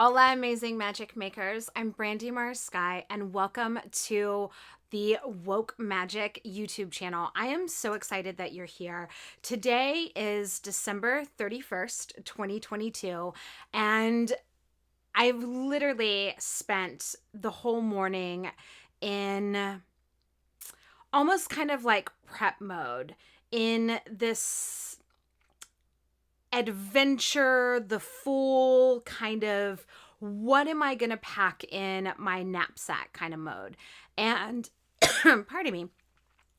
Hola, amazing magic makers. I'm Brandy Mars Sky, and welcome to the Woke Magic YouTube channel. I am so excited that you're here. Today is December 31st, 2022, and I've literally spent the whole morning in almost kind of like prep mode in this adventure, the full kind of what am I going to pack in my knapsack kind of mode. And pardon me.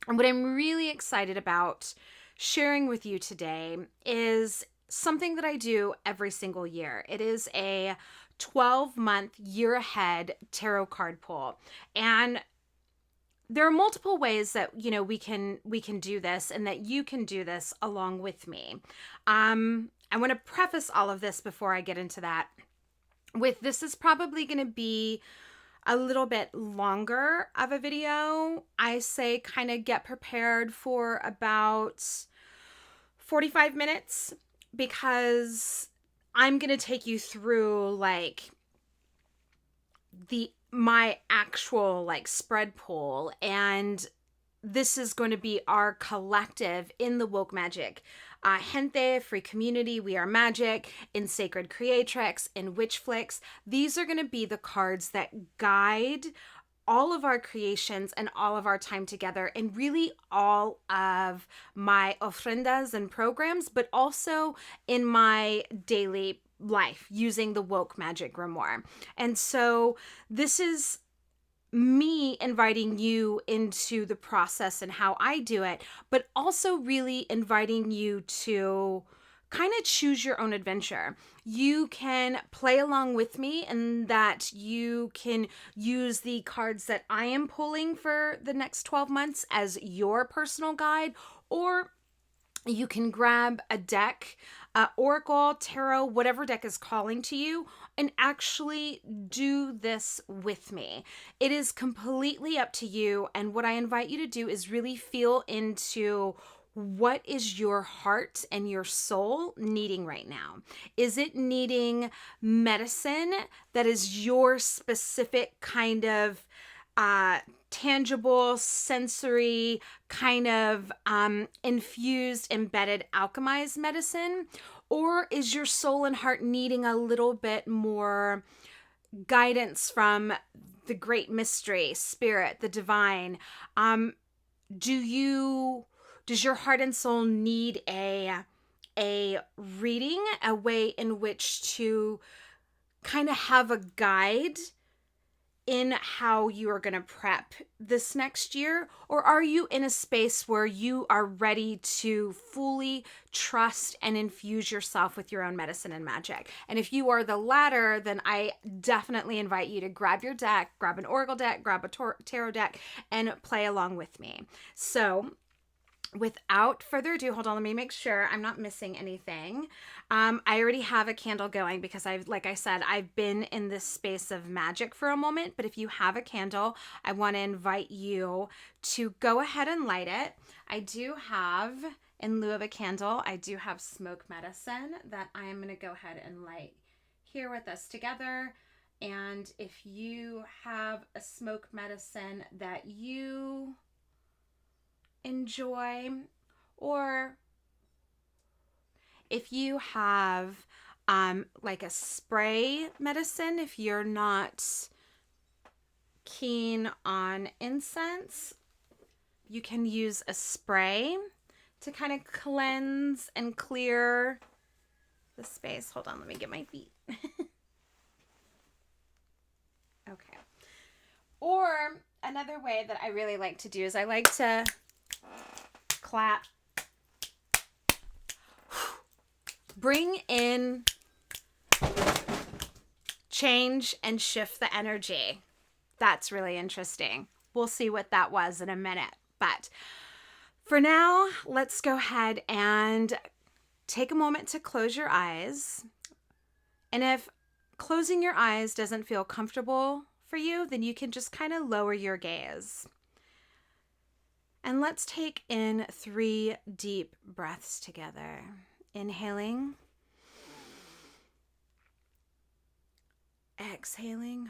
And what I'm really excited about sharing with you today is something that I do every single year. It is a 12-month year ahead tarot card pull. And there are multiple ways that we can do this and that you can do this along with me. I want to preface all of this before I get into that with this is probably going to be a little bit longer of a video. I say kind of get prepared for about 45 minutes because I'm going to take you through like my actual like spread pool, and this is going to be our collective in the woke magic gente free community. We are magic in sacred creatrix in witch flicks. These are going to be the cards that guide all of our creations and all of our time together, and really all of my ofrendas and programs, but also in my daily life using the woke magic grimoire. And so this is me inviting you into the process and how I do it, but also really inviting you to kind of choose your own adventure. You can play along with me in that you can use the cards that I am pulling for the next 12 months as your personal guide, or you can grab a deck, oracle, tarot, whatever deck is calling to you, and actually do this with me. It is completely up to you. And what I invite you to do is really feel into what is your heart and your soul needing right now. Is it needing medicine that is your specific kind of tangible, sensory, kind of infused, embedded, alchemized medicine? Or is your soul and heart needing a little bit more guidance from the great mystery, spirit, the divine? Does your heart and soul need a reading, a way in which to kind of have a guide in how you are going to prep this next year? Or are you in a space where you are ready to fully trust and infuse yourself with your own medicine and magic? And if you are the latter, then I definitely invite you to grab your deck, grab an oracle deck, grab a tarot deck, and play along with me. So without further ado, hold on, let me make sure I'm not missing anything. I already have a candle going because like I said, I've been in this space of magic for a moment. But if you have a candle, I want to invite you to go ahead and light it. I do have, in lieu of a candle, I do have smoke medicine that I am going to go ahead and light here with us together. And if you have a smoke medicine that you enjoy, or if you have like a spray medicine, if you're not keen on incense, you can use a spray to kind of cleanse and clear the space. Hold on, let me get my feet. Okay. Or another way that I really like to do is I like to clap, bring in change and shift the energy. That's really interesting. We'll see what that was in a minute. But for now, let's go ahead and take a moment to close your eyes. And if closing your eyes doesn't feel comfortable for you, then you can just kind of lower your gaze. And let's take in 3 deep breaths together. Inhaling exhaling.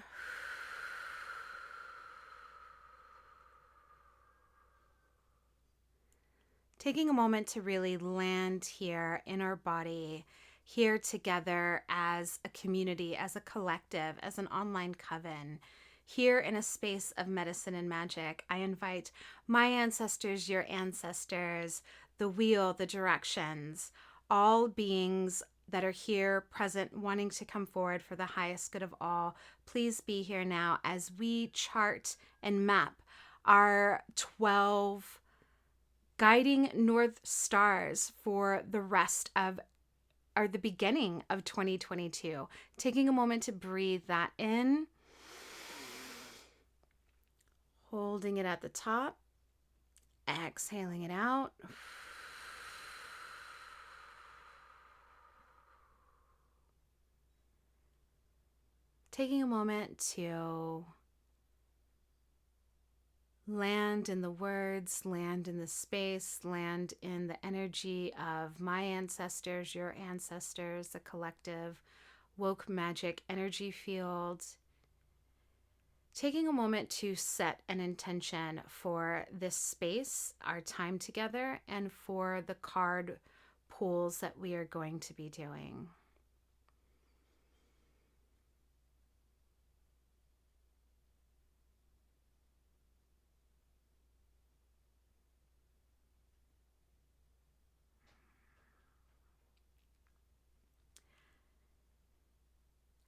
Taking a moment to really land here in our body, here together as a community, as a collective, as an online coven. Here in a space of medicine and magic, I invite my ancestors, your ancestors, the wheel, the directions, all beings that are here present, wanting to come forward for the highest good of all. Please be here now as we chart and map our 12 guiding North Stars for the rest of, or the beginning of 2022. Taking a moment to breathe that in, holding it at the top, exhaling it out. Taking a moment to land in the words, land in the space, land in the energy of my ancestors, your ancestors, the collective woke magic energy field. Taking a moment to set an intention for this space, our time together, and for the card pulls that we are going to be doing.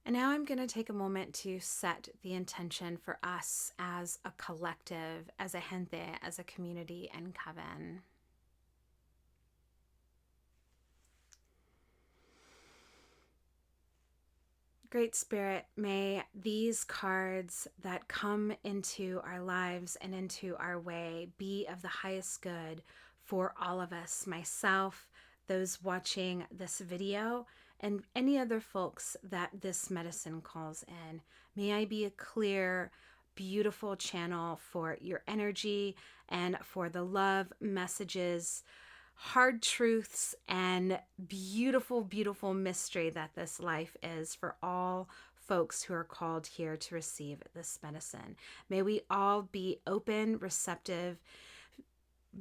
And now I'm going to take a moment to set the intention for us as a collective, as a gente, as a community and coven. Great Spirit, may these cards that come into our lives and into our way be of the highest good for all of us, myself, those watching this video, and any other folks that this medicine calls in. May I be a clear, beautiful channel for your energy and for the love messages, hard truths, and beautiful, beautiful mystery that this life is for all folks who are called here to receive this medicine. May we all be open, receptive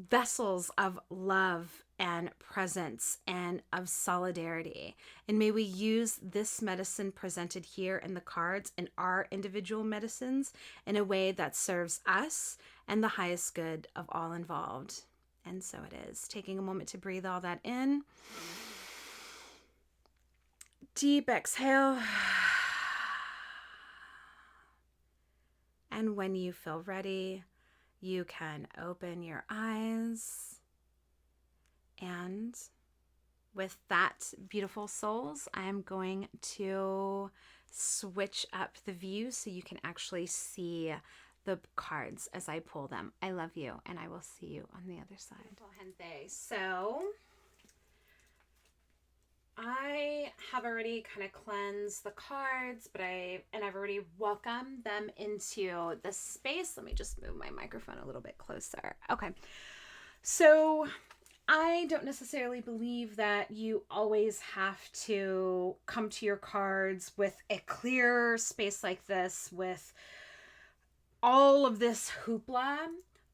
vessels of love and presence and of solidarity. And may we use this medicine presented here in the cards and our individual medicines in a way that serves us and the highest good of all involved. And so it is. Taking a moment to breathe all that in. Deep exhale. And when you feel ready, you can open your eyes. And with that, beautiful souls, I am going to switch up the view so you can actually see the cards as I pull them. I love you, and I will see you on the other side. Beautiful gente. So I have already kind of cleansed the cards, but I've already welcomed them into the space. Let me just move my microphone a little bit closer. Okay. So I don't necessarily believe that you always have to come to your cards with a clear space like this with all of this hoopla.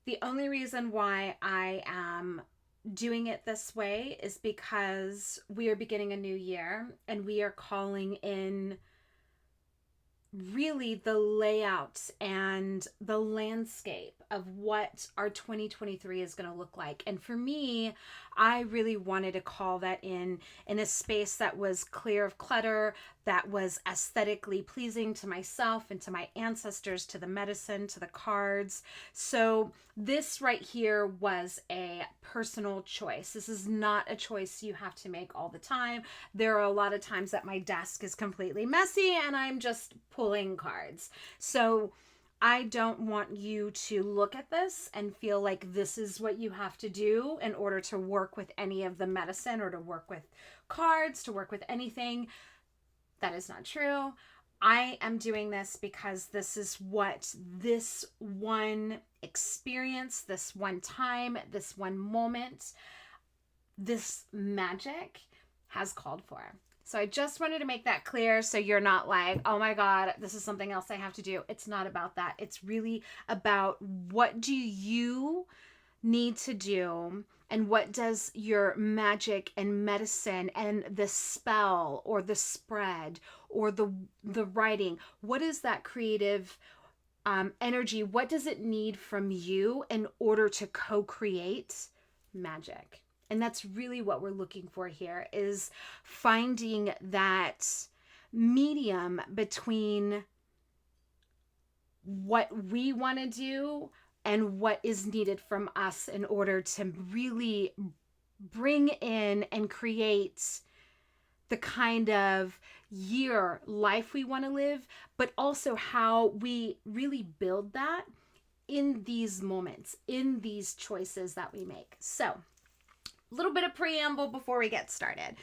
The only reason why I am doing it this way is because we are beginning a new year and we are calling in really the layout and the landscape of what our 2023 is going to look like. And for me, I really wanted to call that in a space that was clear of clutter, that was aesthetically pleasing to myself and to my ancestors, to the medicine, to the cards. So this right here was a personal choice. This is not a choice you have to make all the time. There are a lot of times that my desk is completely messy and I'm just pulling cards. So I don't want you to look at this and feel like this is what you have to do in order to work with any of the medicine or to work with cards, to work with anything. That is not true. I am doing this because this is what this one experience, this one time, this one moment, this magic has called for. So I just wanted to make that clear so you're not like, oh my God, this is something else I have to do. It's not about that. It's really about what do you need to do, and what does your magic and medicine and the spell or the spread or the writing, what is that creative energy? What does it need from you in order to co-create magic? And that's really what we're looking for here, is finding that medium between what we want to do and what is needed from us in order to really bring in and create the kind of life we want to live, but also how we really build that in these moments, in these choices that we make. So, a little bit of preamble before we get started.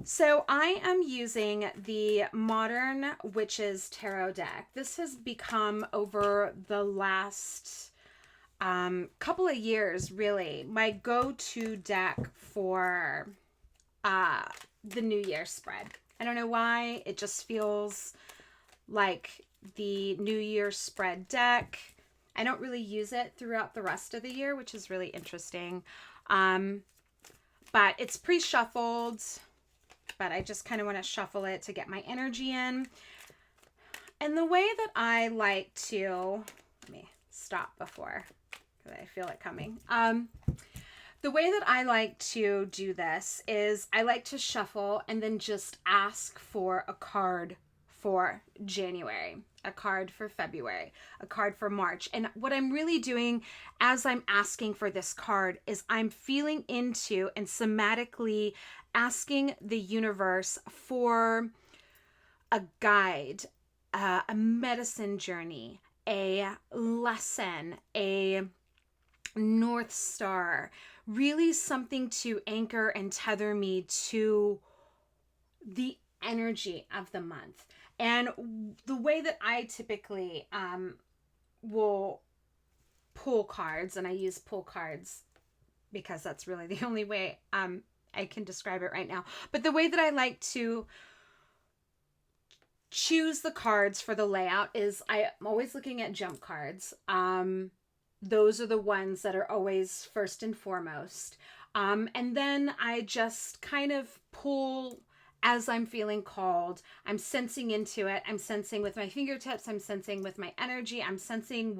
So I am using the Modern Witches Tarot deck. This has become, over the last couple of years, really, my go-to deck for the New Year spread. I don't know why. It just feels like the New Year spread deck. I don't really use it throughout the rest of the year, which is really interesting. But it's pre-shuffled, but I just kind of want to shuffle it to get my energy in. And the way that I like to, let me stop before, because I feel it coming. The way that I like to do this is I like to shuffle and then just ask for a card for January, a card for February, a card for March. And what I'm really doing as I'm asking for this card is I'm feeling into and somatically asking the universe for a guide, a medicine journey, a lesson, a North Star, really something to anchor and tether me to the energy of the month. And the way that I typically will pull cards, and I use pull cards because that's really the only way I can describe it right now. But the way that I like to choose the cards for the layout is I'm always looking at jump cards. Those are the ones that are always first and foremost. And then I just kind of pull as I'm feeling called. I'm sensing into it. I'm sensing with my fingertips. I'm sensing with my energy. I'm sensing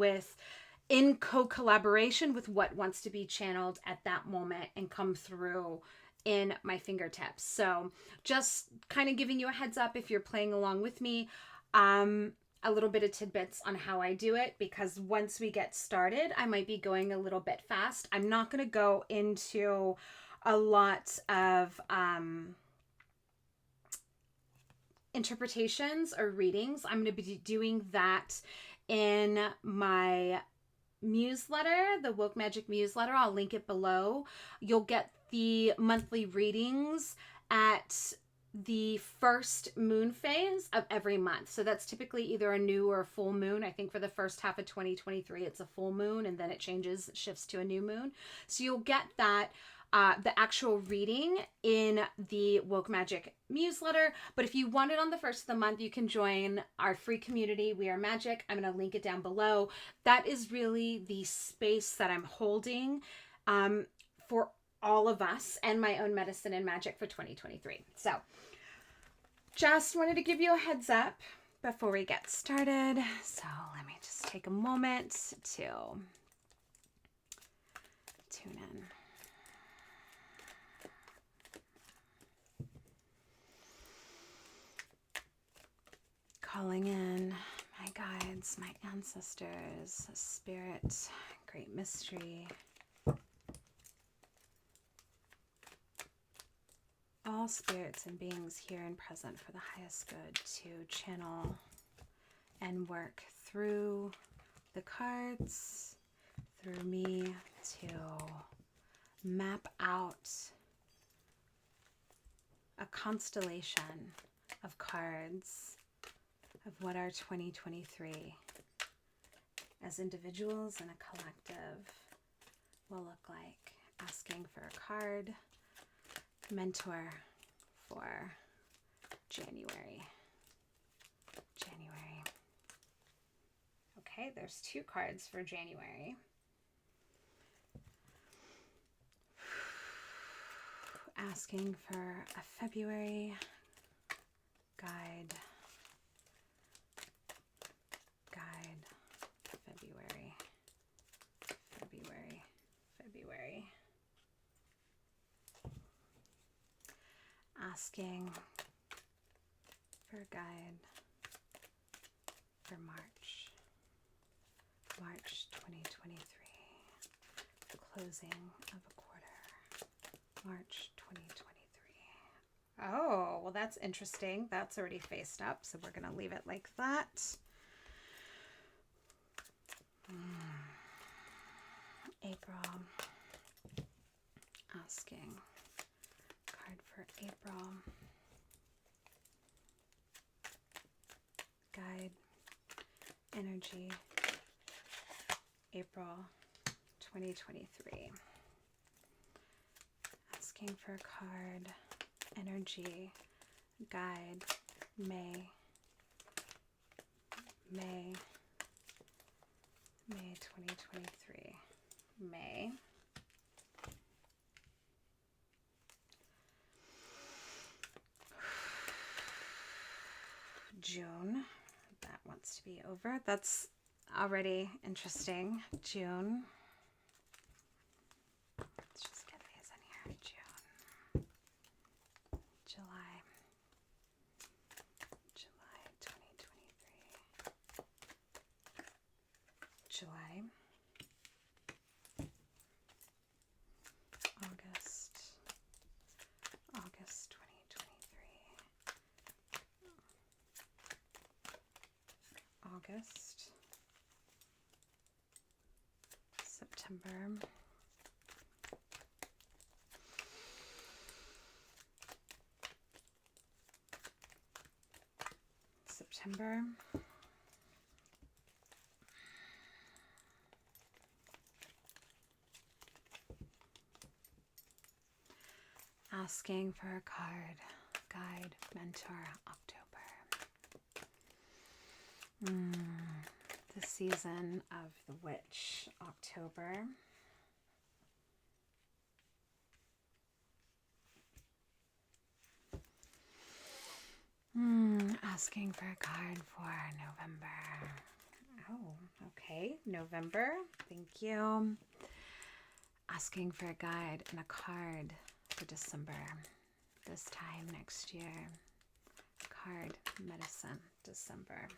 in co-collaboration with what wants to be channeled at that moment and come through in my fingertips. So just kind of giving you a heads up if you're playing along with me, a little bit of tidbits on how I do it, because once we get started, I might be going a little bit fast. I'm not going to go into a lot of interpretations or readings. I'm going to be doing that in my newsletter, the Woke Magic newsletter. I'll link it below. You'll get the monthly readings at the first moon phase of every month. So that's typically either a new or a full moon. I think for the first half of 2023, it's a full moon, and then it shifts to a new moon. So you'll get that the actual reading in the Woke Magic newsletter. But if you want it on the first of the month, you can join our free community, We Are Magic. I'm going to link it down below. That is really the space that I'm holding for all of us and my own medicine and magic for 2023. So just wanted to give you a heads up before we get started. So let me just take a moment to tune in. Calling in my guides, my ancestors, spirit, great mystery, all spirits and beings here and present for the highest good, to channel and work through the cards, through me, to map out a constellation of cards of what our 2023 as individuals and a collective will look like. Asking for a card, mentor for January. Okay, there's 2 cards for January. Asking for a February guide. February. Asking for a guide for March 2023, the closing of a quarter, March 2023. Oh, well, that's interesting. That's already faced up, so we're going to leave it like that. April. Asking card for April. Guide. Energy. April 2023. Asking for a card. Energy. Guide. May 2023. May. June. That wants to be over. That's already interesting. June. Let's just get these in here. June. July 2023. July. August 2023. August. September. Asking for a card, guide, mentor, October. The season of the witch, October. Asking for a card for November. Oh, okay. November. Thank you. Asking for a guide and a card for December. This time next year. Card, medicine, December.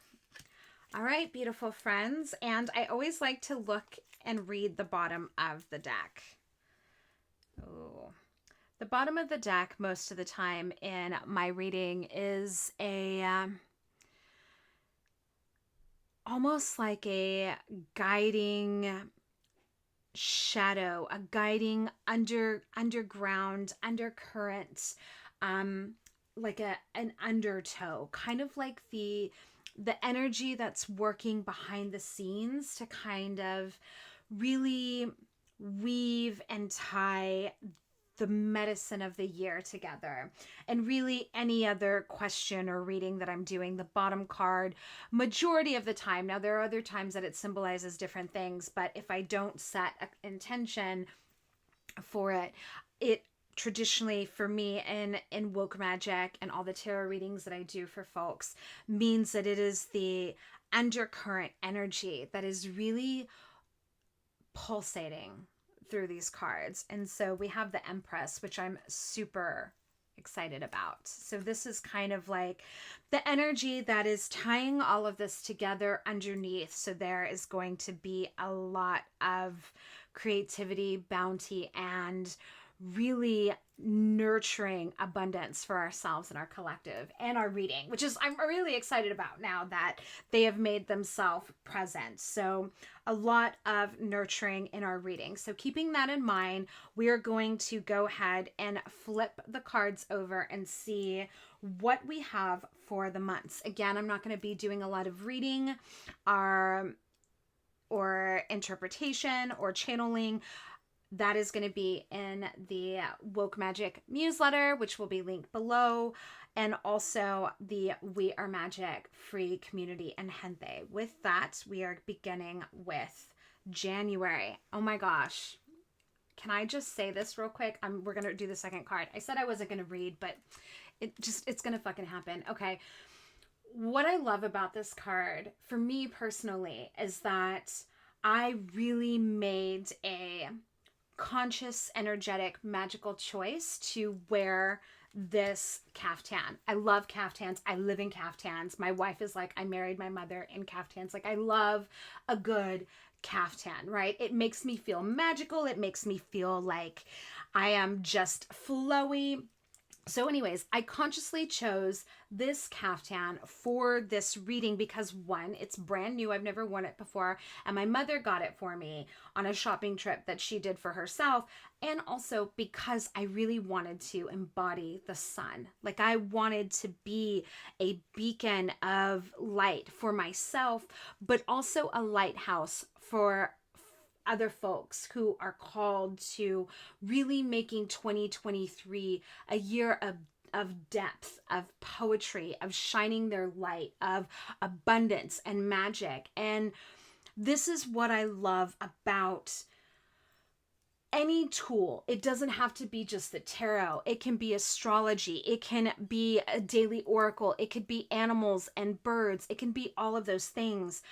All right, beautiful friends. And I always like to look and read the bottom of the deck. Oh. The bottom of the deck most of the time in my reading is almost like a guiding shadow, a guiding underground undercurrent, like an undertow, kind of like the energy that's working behind the scenes to kind of really weave and tie the medicine of the year together. And really any other question or reading that I'm doing, the bottom card, majority of the time, now there are other times that it symbolizes different things, but if I don't set an intention for it, it traditionally for me in woke magic and all the tarot readings that I do for folks means that it is the undercurrent energy that is really pulsating through these cards. And so we have the Empress, which I'm super excited about. So this is kind of like the energy that is tying all of this together underneath. So there is going to be a lot of creativity, bounty, and really nurturing abundance for ourselves and our collective and our reading, which is I'm really excited about now that they have made themselves present. So a lot of nurturing in our reading. So keeping that in mind, we are going to go ahead and flip the cards over and see what we have for the months. Again, I'm not going to be doing a lot of reading or interpretation or channeling. That is going to be in the Woke Magic newsletter, which will be linked below. and also the We Are Magic free community and gente. With that, we are beginning with January. Oh my gosh. Can I just say this real quick? We're going to do the second card. I said I wasn't going to read, but it's going to fucking happen. Okay. What I love about this card, for me personally, is that I really made a conscious, energetic, magical choice to wear this caftan. I love caftans. I live in caftans. My wife is like, I married my mother in caftans. Like, I love a good caftan, right? It makes me feel magical. It makes me feel like I am just flowy. So anyways, I consciously chose this caftan for this reading because one, it's brand new. I've never worn it before. And my mother got it for me on a shopping trip that she did for herself. And also because I really wanted to embody the sun. Like I wanted to be a beacon of light for myself, but also a lighthouse for other folks who are called to really making 2023 a year of depth, of poetry, of shining their light, of abundance and magic. And this is what I love about any tool. It doesn't have to be just the tarot. It can be astrology. It can be a daily oracle. It could be animals and birds. It can be all of those things.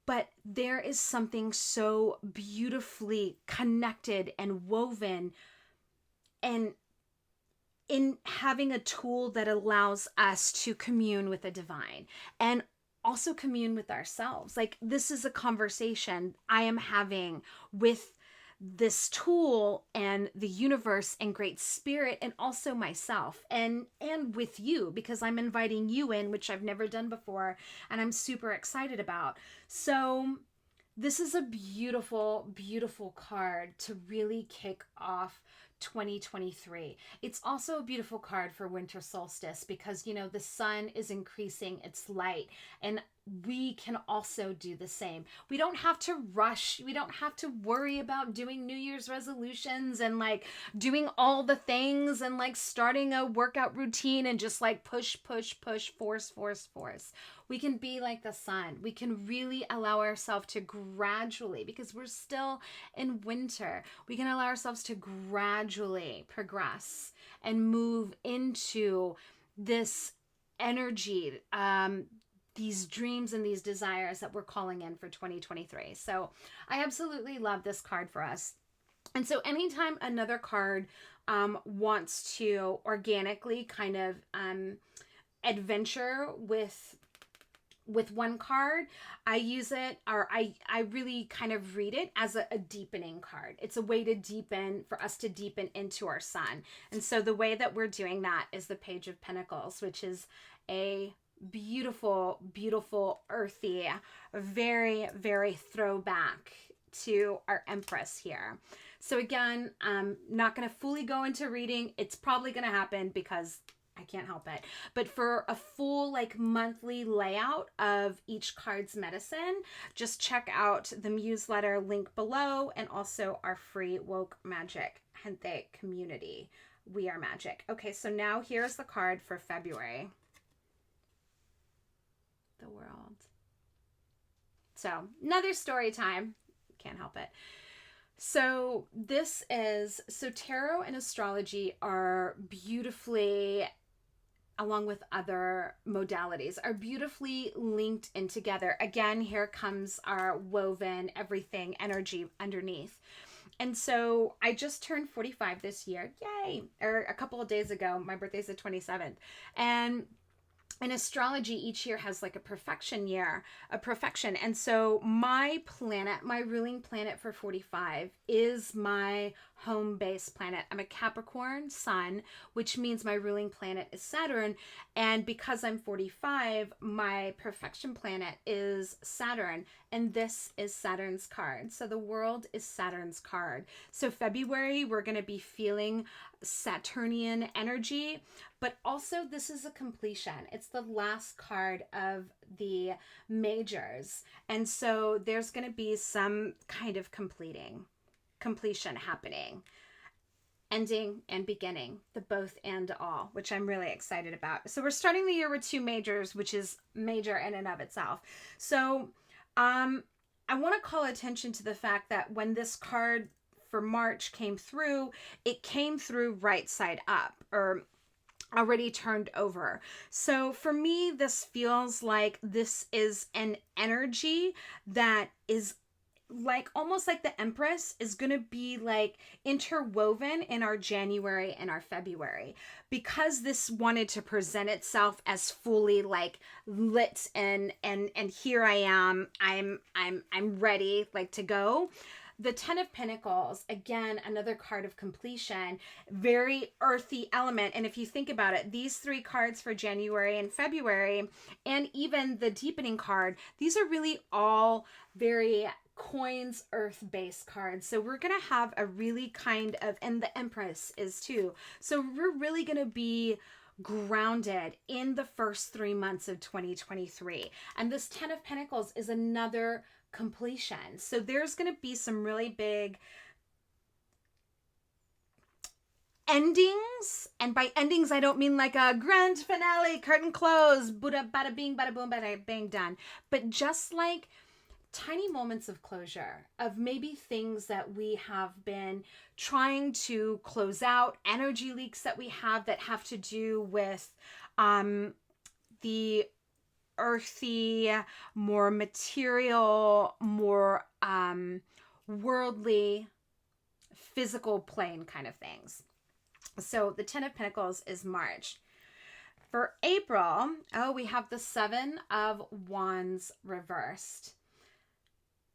But there is something so beautifully connected and woven and in having a tool that allows us to commune with the divine and also commune with ourselves. Like this is a conversation I am having with this tool and the universe and great spirit and also myself and with you, because I'm inviting you in, which I've never done before and I'm super excited about. So this is a beautiful, beautiful card to really kick off 2023. It's also a beautiful card for winter solstice because, you know, the sun is increasing its light and we can also do the same. We don't have to rush. We don't have to worry about doing New Year's resolutions and like doing all the things and like starting a workout routine and just like push, force. We can be like the sun. We can really allow ourselves to gradually, because we're still in winter, we can allow ourselves to gradually progress and move into this energy, these dreams and these desires that we're calling in for 2023. So I absolutely love this card for us. And so anytime another card wants to organically kind of adventure with one card, I use it, or I really kind of read it as a deepening card. It's a way to deepen, for us to deepen into our sun. And so the way that we're doing that is the Page of Pentacles, which is a beautiful, beautiful, earthy, very, very throwback to our Empress here. So again, I'm not going to fully go into reading. It's probably going to happen because I can't help it. But for a full like monthly layout of each card's medicine, just check out the newsletter link below and also our free Woke Magic Gente community. We Are Magic. Okay, so now here's the card for February. The World. So another story time. Can't help it. So tarot and astrology are beautifully, along with other modalities, are beautifully linked in together. Again, here comes our woven everything energy underneath. And so I just turned 45 this year. Yay! Or a couple of days ago. My birthday's the 27th. And in astrology, each year has like a perfection year, a perfection. And so my planet, my ruling planet for 45 is my home base planet. I'm a Capricorn sun, which means my ruling planet is Saturn. And because I'm 45, my perfection planet is Saturn. And this is Saturn's card. So the world is Saturn's card. So February, we're going to be feeling Saturnian energy, but also this is a completion. It's the last card of the majors. And so there's going to be some kind of completion happening. ending and beginning, the both and all, which I'm really excited about. So we're starting the year with two majors, which is major in and of itself. So I want to call attention to the fact that when this card for March came through, it came through right side up, or already turned over. So for me, this feels like this is an energy that is like almost like the Empress is going to be like interwoven in our January and our February, because this wanted to present itself as fully like lit and here I am, I'm ready like to go. The Ten of Pentacles, again, another card of completion, very earthy element. And if you think about it, these three cards for January and February, and even the deepening card, these are really all very coins earth based cards. So we're going to have a really kind of, and the Empress is too. So we're really going to be grounded in the first 3 months of 2023. And this Ten of Pentacles is another completion. So there's going to be some really big endings. And by endings, I don't mean like a grand finale, curtain close, bada bing, bada boom, bada bang, done. But just like tiny moments of closure of maybe things that we have been trying to close out, energy leaks that we have that have to do with the earthy, more material, more worldly, physical plane kind of things. So the Ten of Pentacles is March. For April, we have the Seven of Wands reversed.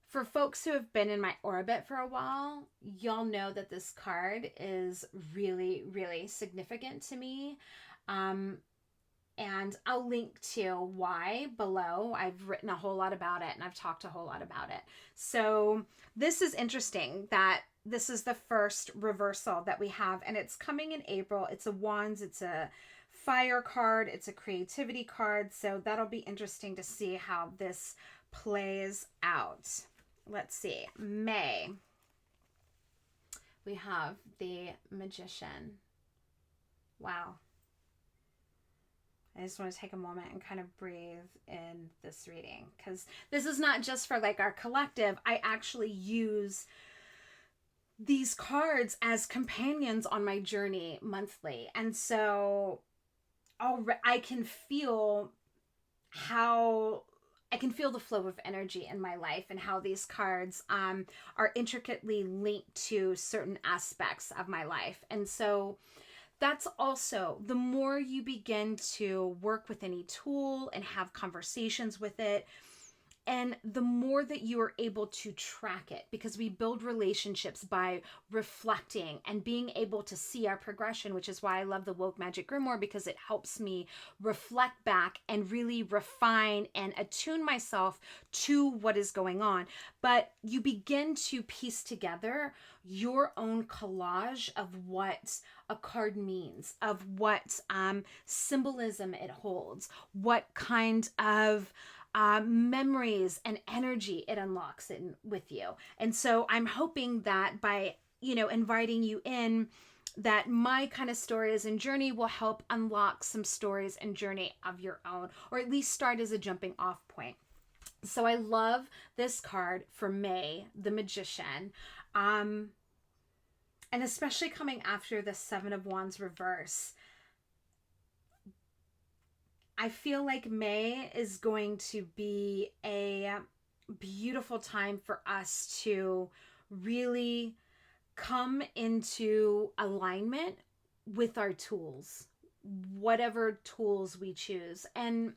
For folks who have been in my orbit for a while, y'all know that this card is really, really significant to me. And I'll link to why below. I've written a whole lot about it and I've talked a whole lot about it. So this is interesting that this is the first reversal that we have, and it's coming in April. It's a Wands, it's a fire card, it's a creativity card. So that'll be interesting to see how this plays out. Let's see. May. We have the Magician. Wow. I just want to take a moment and kind of breathe in this reading, because this is not just for like our collective. I actually use these cards as companions on my journey monthly. And so I can feel the flow of energy in my life and how these cards are intricately linked to certain aspects of my life. And so that's also, the more you begin to work with any tool and have conversations with it, and the more that you are able to track it, because we build relationships by reflecting and being able to see our progression, which is why I love the Woke Magic Grimoire, because it helps me reflect back and really refine and attune myself to what is going on. But you begin to piece together your own collage of what a card means, of what symbolism it holds, what kind of memories and energy it unlocks in with you. And so I'm hoping that by, inviting you in, that my kind of stories and journey will help unlock some stories and journey of your own, or at least start as a jumping off point. So I love this card for May, the Magician. And especially coming after the Seven of Wands reverse, I feel like May is going to be a beautiful time for us to really come into alignment with our tools, whatever tools we choose, and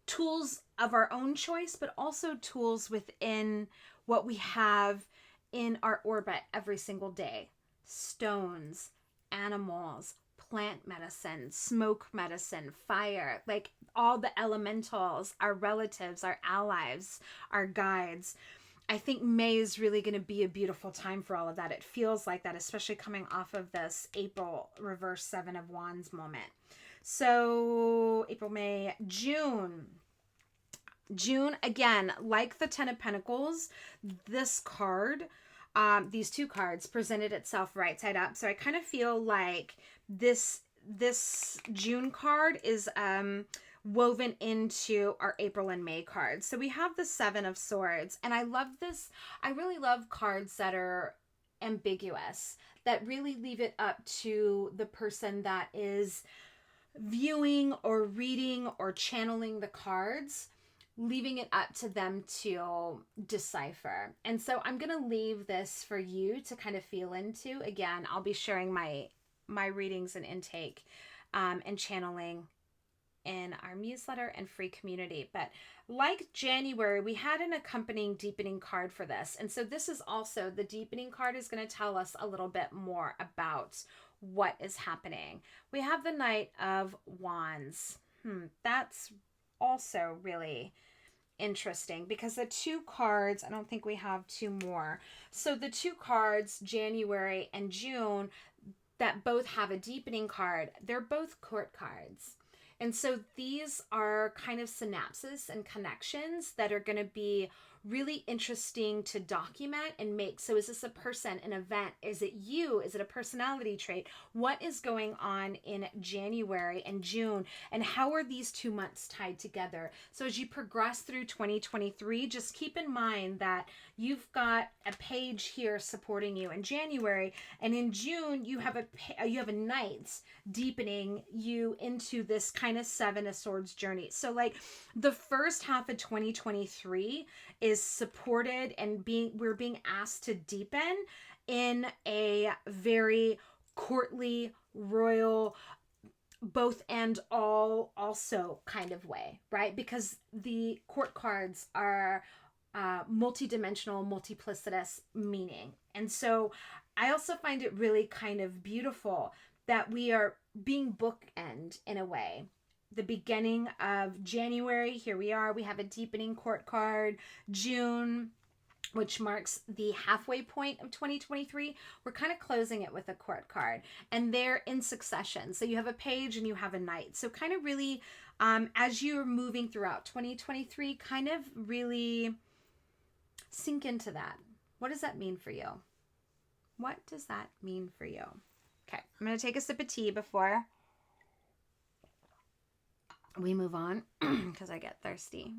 tools of our own choice, but also tools within what we have in our orbit every single day. Stones, animals, plant medicine, smoke medicine, fire, like all the elementals, our relatives, our allies, our guides. I think May is really going to be a beautiful time for all of that. It feels like that, especially coming off of this April reverse Seven of Wands moment. So April, May, June. June, again, like the Ten of Pentacles, this card these two cards presented itself right side up. So I kind of feel like this June card is woven into our April and May cards. So we have the Seven of Swords, and I love this. I really love cards that are ambiguous, that really leave it up to the person that is viewing or reading or channeling the cards, leaving it up to them to decipher. And so I'm going to leave this for you to kind of feel into. Again, I'll be sharing my readings and intake and channeling in our newsletter and free community. But like January, we had an accompanying deepening card for this. And so this is also, the deepening card is going to tell us a little bit more about what is happening. We have the Knight of Wands. That's also really interesting because the two cards, I don't think we have two more. So the two cards, January and June, that both have a deepening card, they're both court cards. And so these are kind of synapses and connections that are going to be really interesting to document and make. So is this a person, an event? Is it you? Is it a personality trait? What is going on in January and June? And how are these 2 months tied together? So as you progress through 2023, just keep in mind that you've got a page here supporting you in January, and in June you have a knight deepening you into this kind of Seven of Swords journey. So like the first half of 2023 is supported and we're being asked to deepen in a very courtly, royal, both and all also kind of way, right? Because the court cards are multi-dimensional, multiplicitous meaning. And so I also find it really kind of beautiful that we are being bookend in a way. The beginning of January, here we are, we have a deepening court card. June, which marks the halfway point of 2023, we're kind of closing it with a court card, and they're in succession. So you have a page and you have a knight. So kind of really, as you're moving throughout 2023, kind of really sink into that. What does that mean for you? What does that mean for you? Okay, I'm going to take a sip of tea before we move on because I get thirsty.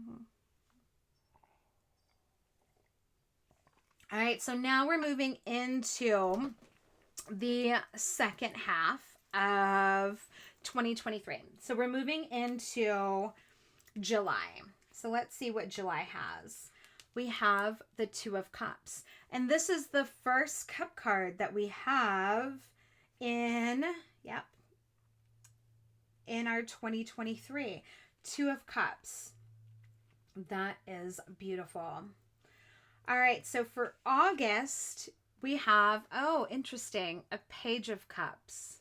All right, so now we're moving into the second half of 2023. So we're moving into July. So let's see what July has. We have the Two of Cups. And this is the first cup card that we have in our 2023. Two of Cups. That is beautiful. All right, so for August, we have, oh, interesting, a Page of Cups.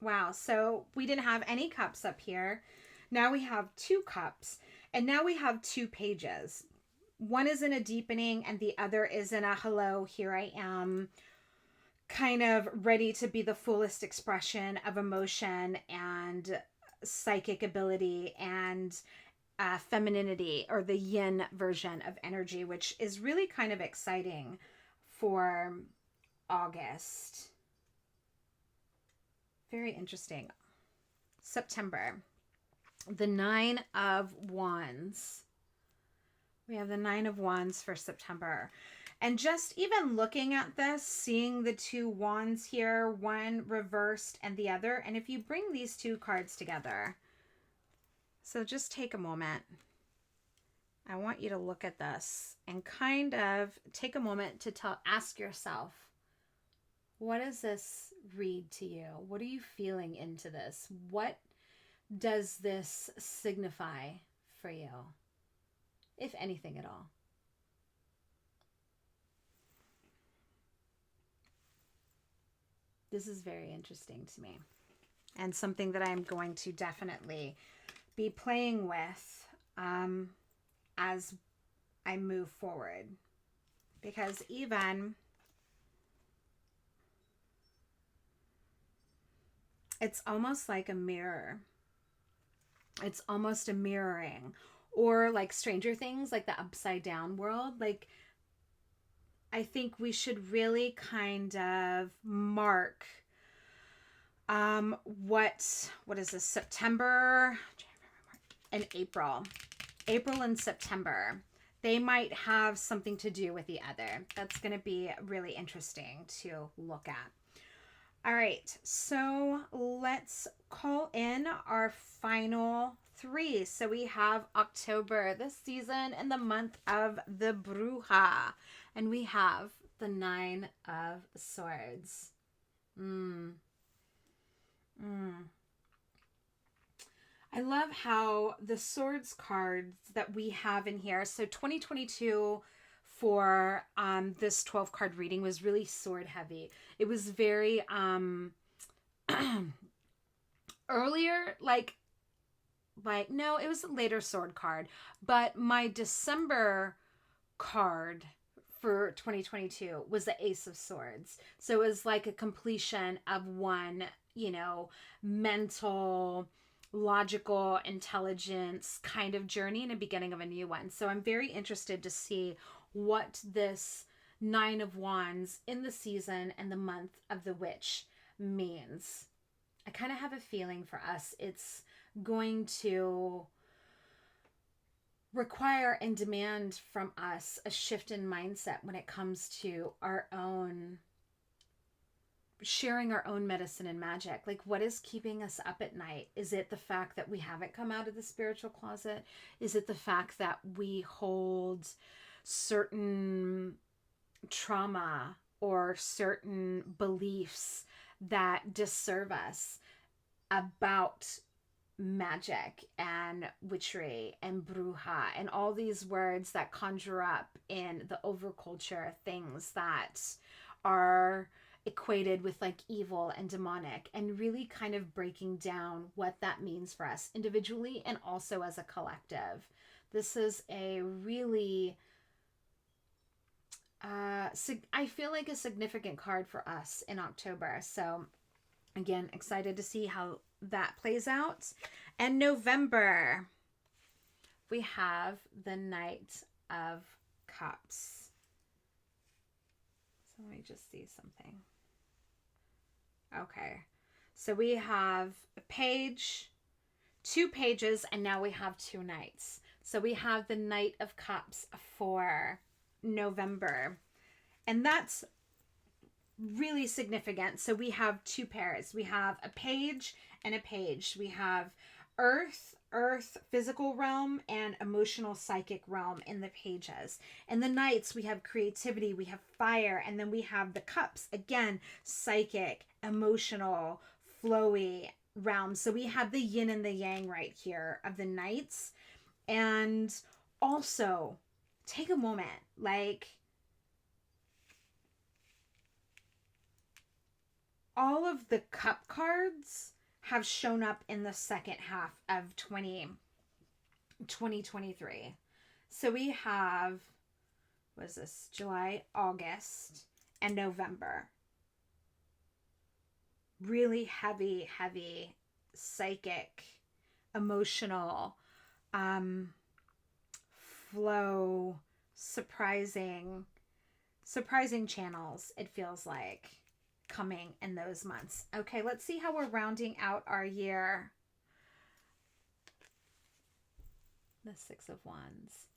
Wow, so we didn't have any cups up here. Now we have two cups, and now we have two pages. One is in a deepening, and the other is in a hello, here I am, kind of ready to be the fullest expression of emotion and psychic ability and femininity, or the yin version of energy, which is really kind of exciting for August. Very interesting. September, the Nine of Wands. We have the Nine of Wands for September. And just even looking at this, seeing the two wands here, one reversed and the other, and if you bring these two cards together, so just take a moment. I want you to look at this and kind of take a moment to ask yourself, what does this read to you? What are you feeling into this? What does this signify for you, if anything at all? This is very interesting to me, and something that I'm going to definitely be playing with as I move forward, because even it's almost like a mirror. It's almost a mirroring, or like Stranger Things, like the upside down world. Like, I think we should really kind of mark what is this, September and April and September. They might have something to do with the other. That's going to be really interesting to look at. All right, so let's call in our final three. So we have October, the season and the month of the Bruja. And we have the Nine of Swords. I love how the swords cards that we have in here. So 2022 for this 12 card reading was really sword heavy. It was very earlier, like no, it was a later sword card, but my December card for 2022 was the Ace of Swords. So it was like a completion of one, mental, logical, intelligence kind of journey and a beginning of a new one. So I'm very interested to see what this Nine of Wands in the season and the month of the Witch means. I kind of have a feeling for us it's going to require and demand from us a shift in mindset when it comes to our own sharing our own medicine and magic. Like, what is keeping us up at night? Is it the fact that we haven't come out of the spiritual closet? Is it the fact that we hold certain trauma or certain beliefs that disserve us about magic and witchery and bruja and all these words that conjure up in the overculture things that are equated with like evil and demonic, and really kind of breaking down what that means for us individually and also as a collective. This is a really I feel like a significant card for us in October. So again, excited to see how that plays out. And November, we have the Knight of Cups. So let me just see something. Okay, so we have a page, 2 pages, and now we have 2 knights. So we have the Knight of Cups for November, and that's really significant. So we have 2 pairs. We have a page and a page. We have earth, physical realm, and emotional psychic realm in the pages. And the knights, we have creativity, we have fire, and then we have the cups, again, psychic, emotional, flowy realm. So we have the yin and the yang right here of the knights. And also take a moment, like, all of the cup cards have shown up in the second half of 2023. So we have, what is this, July, August, and November. Really heavy, psychic, emotional, flow, surprising channels, it feels like, coming in those months. Okay, let's see how we're rounding out our year. The Six of Wands.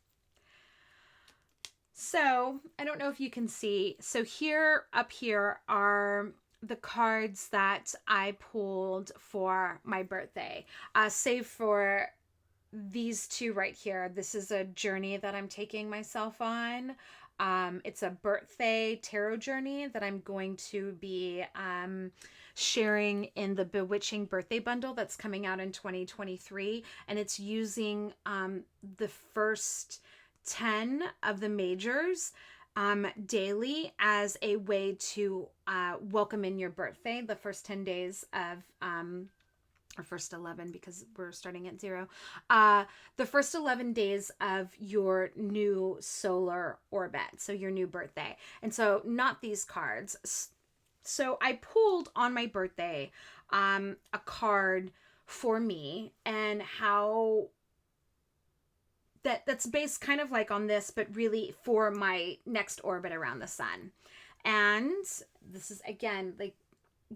So I don't know if you can see. So here, up here are the cards that I pulled for my birthday. Save for these 2 right here. This is a journey that I'm taking myself on. It's a birthday tarot journey that I'm going to be sharing in the Bewitching Birthday Bundle that's coming out in 2023. And it's using the first 10 of the majors daily as a way to welcome in your birthday, the first 10 days of or first 11 because we're starting at 0, the first 11 days of your new solar orbit, so your new birthday. And so not these cards. So I pulled on my birthday a card for me and how that's based kind of like on this, but really for my next orbit around the sun. And this is, again, like,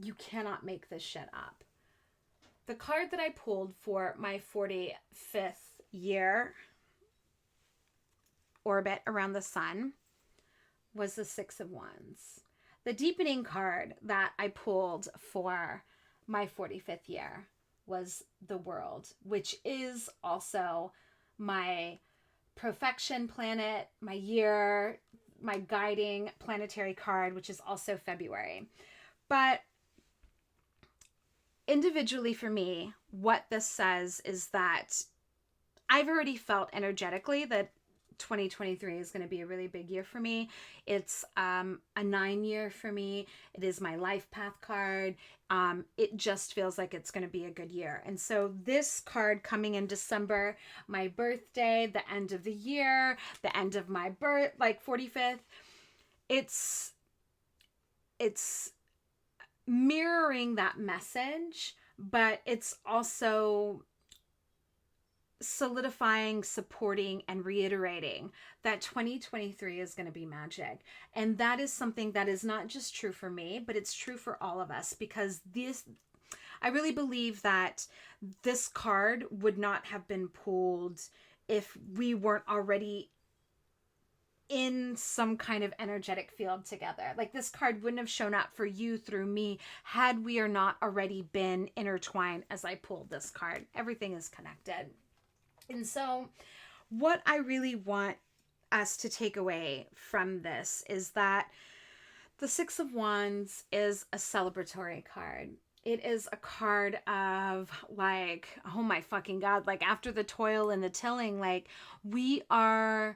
you cannot make this shit up. The card that I pulled for my 45th year orbit around the sun was the Six of Wands. The deepening card that I pulled for my 45th year was the World, which is also my perfection planet, my year, my guiding planetary card, which is also February. But individually for me, what this says is that I've already felt energetically that 2023 is going to be a really big year for me. It's a 9-year for me. It is my life path card. It just feels like it's going to be a good year. And so this card coming in December, my birthday, the end of the year, the end of my birth, like 45th, it's mirroring that message, but it's also solidifying, supporting, and reiterating that 2023 is going to be magic. And that is something that is not just true for me, but it's true for all of us, because I really believe that this card would not have been pulled if we weren't already in some kind of energetic field together. Like, this card wouldn't have shown up for you through me had we or not already been intertwined as I pulled this card. Everything is connected. And so what I really want us to take away from this is that the Six of Wands is a celebratory card. It is a card of, like, oh my fucking God, like, after the toil and the tilling, like, we are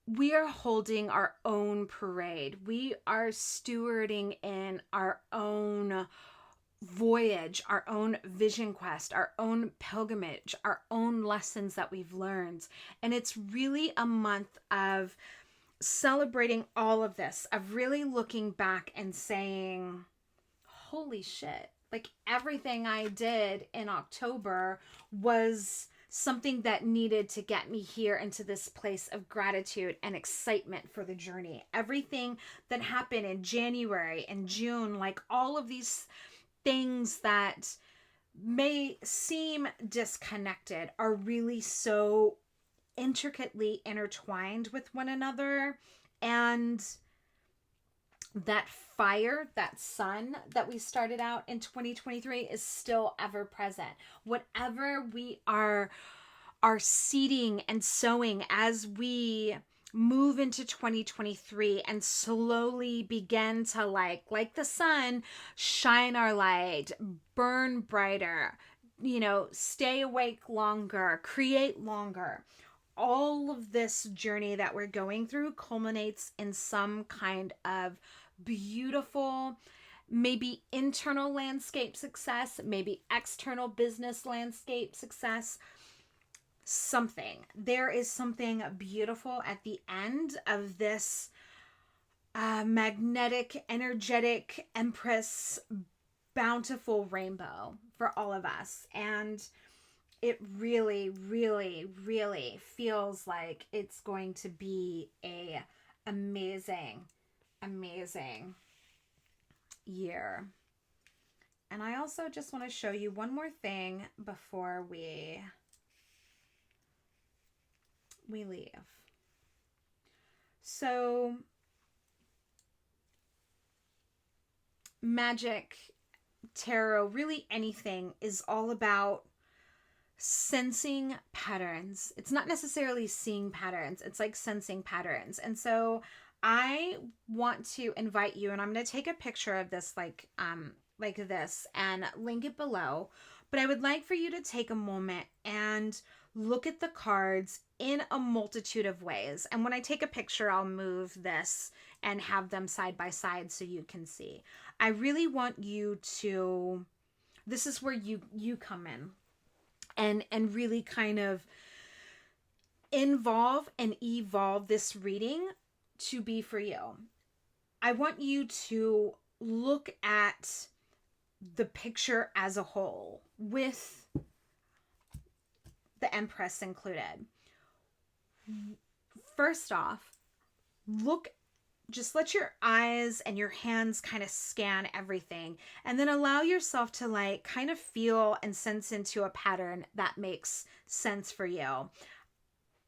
holding our own parade. We are stewarding in our own voyage, our own vision quest, our own pilgrimage, our own lessons that we've learned. And it's really a month of celebrating all of this, of really looking back and saying, holy shit, like, everything I did in October was something that needed to get me here into this place of gratitude and excitement for the journey. Everything that happened in January and June, like, all of these things that may seem disconnected are really so intricately intertwined with one another. And that fire, that sun that we started out in 2023 is still ever present. Whatever we are seeding and sowing as we move into 2023 and slowly begin to, like the sun, shine our light, burn brighter, stay awake longer, create longer. All of this journey that we're going through culminates in some kind of beautiful, maybe internal landscape success, maybe external business landscape success. There is something beautiful at the end of this magnetic, energetic, empress, bountiful rainbow for all of us. And it really, really, really feels like it's going to be a amazing year. And I also just want to show you one more thing before we leave. So magic, tarot, really anything is all about sensing patterns. It's not necessarily seeing patterns. It's like sensing patterns. And so I want to invite you, and I'm going to take a picture of this like this and link it below. But I would like for you to take a moment and look at the cards in a multitude of ways. And when I take a picture, I'll move this and have them side by side so you can see. I really want you to, this is where you come in and really kind of involve and evolve this reading to be for you. I want you to look at the picture as a whole with the Empress included. First off, just let your eyes and your hands kind of scan everything, and then allow yourself to like kind of feel and sense into a pattern that makes sense for you.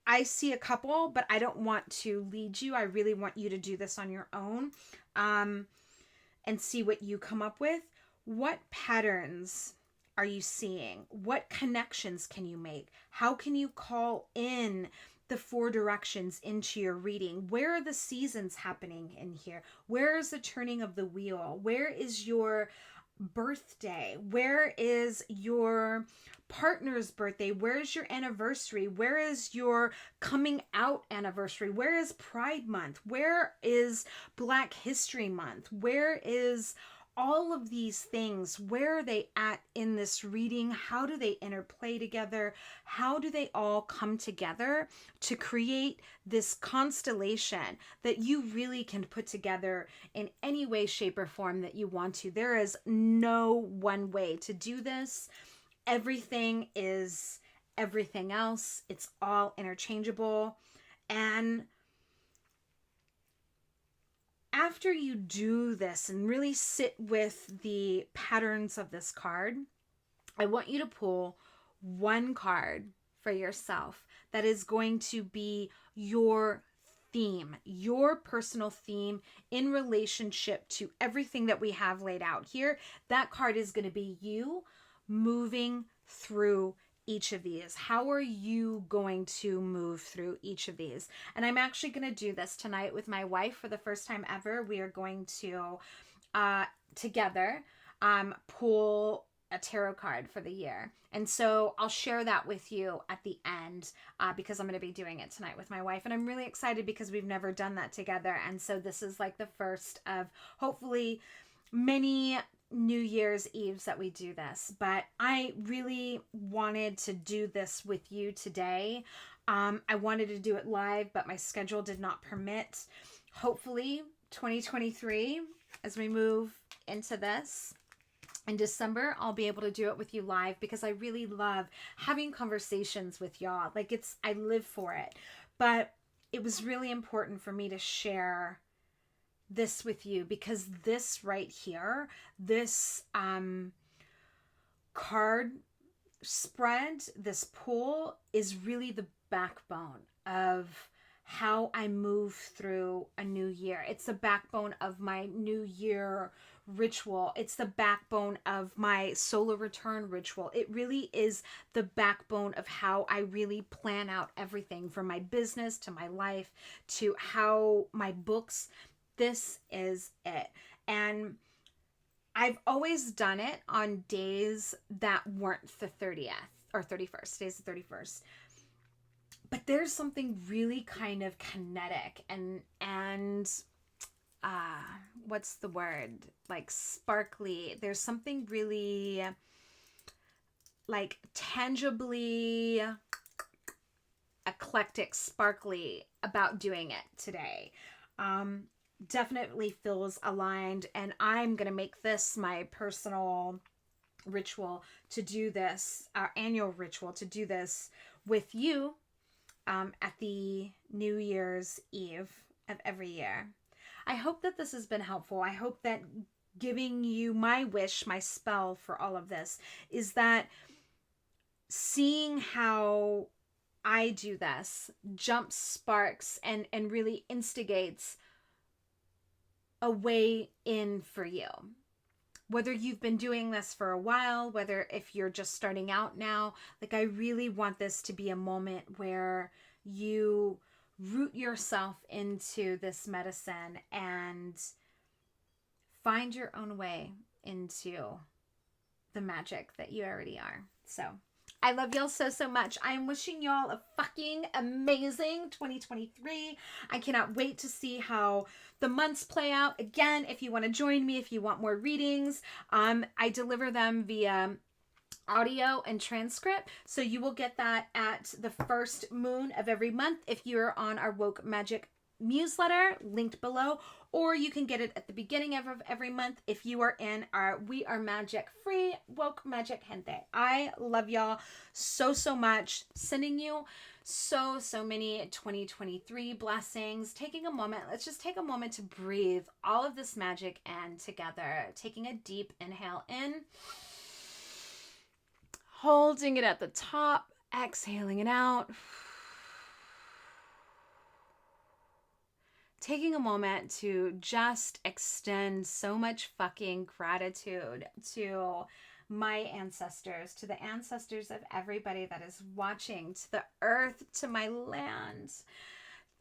I see a couple, but I don't want to lead you. I really want you to do this on your own, and see what you come up with. What patterns are you seeing? What connections can you make? How can you call in the four directions into your reading? Where are the seasons happening in here? Where is the turning of the wheel? Where is your birthday? Where is your partner's birthday? Where is your anniversary? Where is your coming out anniversary? Where is Pride Month? Where is Black History Month? Where is all of these things? Where are they at in this reading? How do they interplay together? How do they all come together to create this constellation that you really can put together in any way, shape, or form that you want to? There is no one way to do this. Everything is everything else. It's all interchangeable. And after you do this and really sit with the patterns of this card, I want you to pull one card for yourself that is going to be your theme, your personal theme in relationship to everything that we have laid out here. That card is going to be you moving through each of these. How are you going to move through each of these? And I'm actually going to do this tonight with my wife for the first time ever. We are going to together pull a tarot card for the year. And so I'll share that with you at the end because I'm going to be doing it tonight with my wife. And I'm really excited because we've never done that together. And so this is like the first of hopefully many New Year's Eves that we do this, but I really wanted to do this with you today. I wanted to do it live, but my schedule did not permit. Hopefully 2023, as we move into this in December, I'll be able to do it with you live because I really love having conversations with y'all. Like I live for it, but it was really important for me to share this with you because this right here, this card spread, this pull is really the backbone of how I move through a new year. It's the backbone of my new year ritual. It's the backbone of my solar return ritual. It really is the backbone of how I really plan out everything from my business to my life to how my books. This is it. And I've always done it on days that weren't the 30th or 31st, days of 31st. But there's something really kind of kinetic and what's the word? Like sparkly. There's something really like tangibly eclectic, sparkly about doing it today. Definitely feels aligned, and I'm gonna make this my personal ritual to do this, our annual ritual to do this with you at the New Year's Eve of every year. I hope that this has been helpful. I hope that giving you my wish, my spell for all of this is that seeing how I do this jumps sparks and really instigates a way in for you. Whether you've been doing this for a while, whether if you're just starting out now, like I really want this to be a moment where you root yourself into this medicine and find your own way into the magic that you already are. So I love y'all so much. I am wishing y'all a fucking amazing 2023. I cannot wait to see how the months play out. Again, if you want to join me, if you want more readings, I deliver them via audio and transcript. So you will get that at the first moon of every month if you're on our Woke Magic newsletter linked below, or you can get it at the beginning of every month if you are in our We Are Magic free woke magic gente. I love y'all so much. Sending you so many 2023 blessings. Taking a moment, let's just take a moment to breathe all of this magic in together. Taking a deep inhale in, holding it at the top, exhaling it out. Taking a moment to just extend so much fucking gratitude to my ancestors, to the ancestors of everybody that is watching, to the earth, to my land.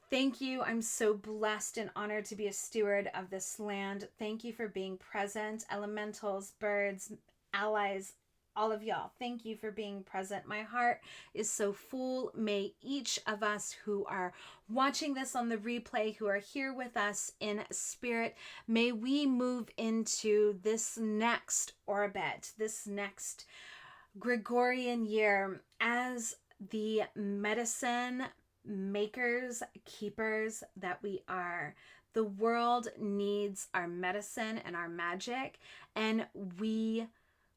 Thank you. I'm so blessed and honored to be a steward of this land. Thank you for being present, elementals, birds, allies, all of y'all. Thank you for being present. My heart is so full. May each of us who are watching this on the replay, who are here with us in spirit, may we move into this next orbit, this next Gregorian year as the medicine makers, keepers that we are. The world needs our medicine and our magic, and we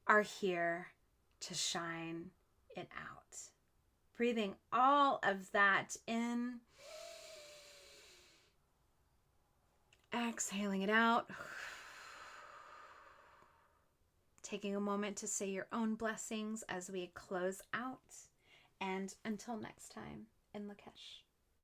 are here to shine it out. Breathing all of that in, exhaling it out. Taking a moment to say your own blessings as we close out. And until next time, in Lakesh.